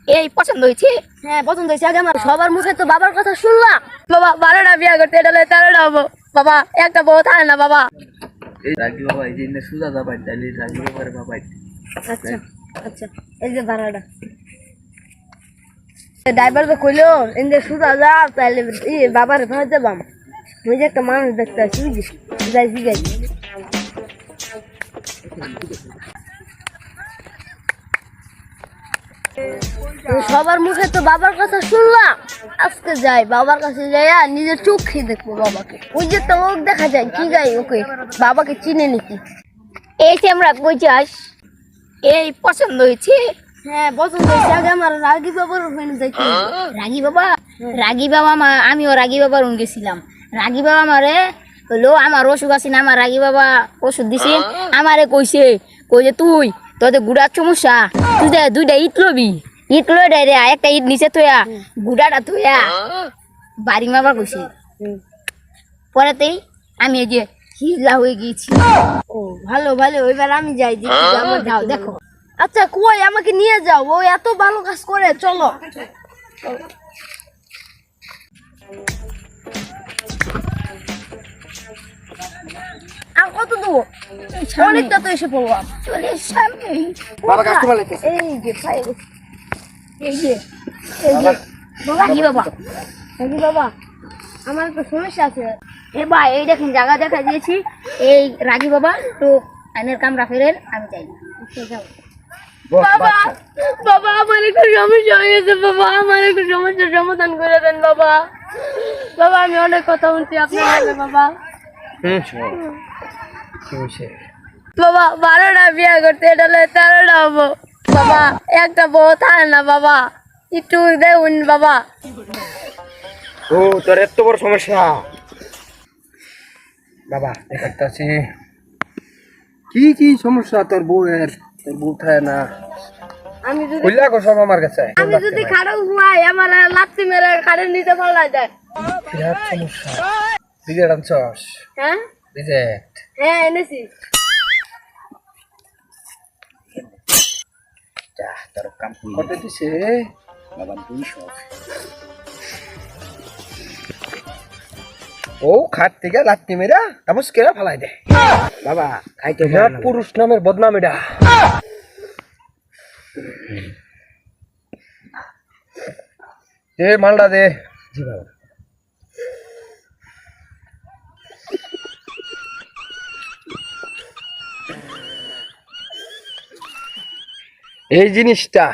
এই পছন্দ হয়েছে? হ্যাঁ পছন্দ হয়েছে। আগে আমার সবার মুখে তো বাবার কথা শুনলাম। বাবা 12টা বিয়া করতে, এটা 13টা হবো। বাবা একটা বউ থাকে না বাবা। এই রাগি বাবা এই যে সুজা যাবাই তাইলে রাগি বাবার বাবাই। আচ্ছা আচ্ছা, এই যে 12টা ড্রাইভার তো কইলো ইন্দে সুদা যা তাইলে বাবার ভাই যাবাম। ওই যে একটা মানুষ দেখতে আসি যাই যাই সবার মুখে তো বাবার কথা শুনলাম। আজকে যাই বাবার কাছে যাইয়া নিজের চোখে দেখবো বাবাকে। ওই যে তো লোক দেখা যায় কি গাই ওকে বাবাকে চিনে নাকি। এই যে আমরা কই যাস? এই পছন্দ হয়েছে? হ্যাঁ পছন্দ হয়েছে। আগে আমার রাগি বাবার ওখানে যাইতে। রাগি বাবা? রাগি বাবা আমিও রাগি বাবার ওখানে গেছিলাম। রাগি বাবা আমারে হলো আমার অসুখ আছে না, আমার রাগি বাবা ওষুধ দিছে। আমারে কইছে কই যে তুই তোদের গুড়ার সমস্যা, তুই দুইটা ইট লবি, ইট লই রে একটা ইট নিচে থইয়া গুড়াটা থইয়া বাড়ি মারবার কইছে। পরেতেই আমি এই যে হিজলা হয়ে গিয়েছি। ও ভালো ভালো, এবার আমি যাই দেখি। আমার যাও দেখো। আচ্ছা কই আমাকে নিয়ে যাও, ও এত ভালো কাজ করে। চলো আর কত দেবো? অনেকটা তো এসে পড়লাম। চলে সামনে এই যে পায়ে গেছি। এই যে রাগি বাবা, রাগি বাবা আমার একটা সমস্যা আছে। এ ভাই এই দেখেন জায়গা দেখা দিয়েছি। এই রাগি বাবা তো আইনের কামরা ফেরেন, আমি যাই। যাও বাবা। বাবা আমার একটু সমস্যা হয়ে গেছে বাবা, আমার একটু সমস্যার সমাধান করে দেন বাবা। বাবা আমি অনেক কথা বলছি আপনার সাথে বাবা। বাবা 12টা বিয়া করতে, এটা 13টা হবো। বাবা একটা বউ থাকে না বাবা, একটু দেখুন বাবা। ও তোর এত বড় সমস্যা বাবা দেখাচ্ছি। কি কি সমস্যা তোর বউয়ের? তোর বউ থাকে না? আমি যদি কইলা কো সব আমার কাছে। আমি যদি খাড়া হুয়াই আমার লাত্তি মেরে খাড়ের নিচে ফেলা যায়। বিরাট সমস্যা। রিজেক্ট আনছস? হ্যাঁ রিজেক্ট? হ্যাঁ এনেছি। যা তোর কাম কত দিছে বাবা? 200। ও খাট থেকে লাত্তি মেরা তামস কেরা ফেলাই দে বাবা। খাইতে বিরাট পুরুষ নামের বদনাম এটা। দে মালটা দে। জি বাবা। এই জিনিসটা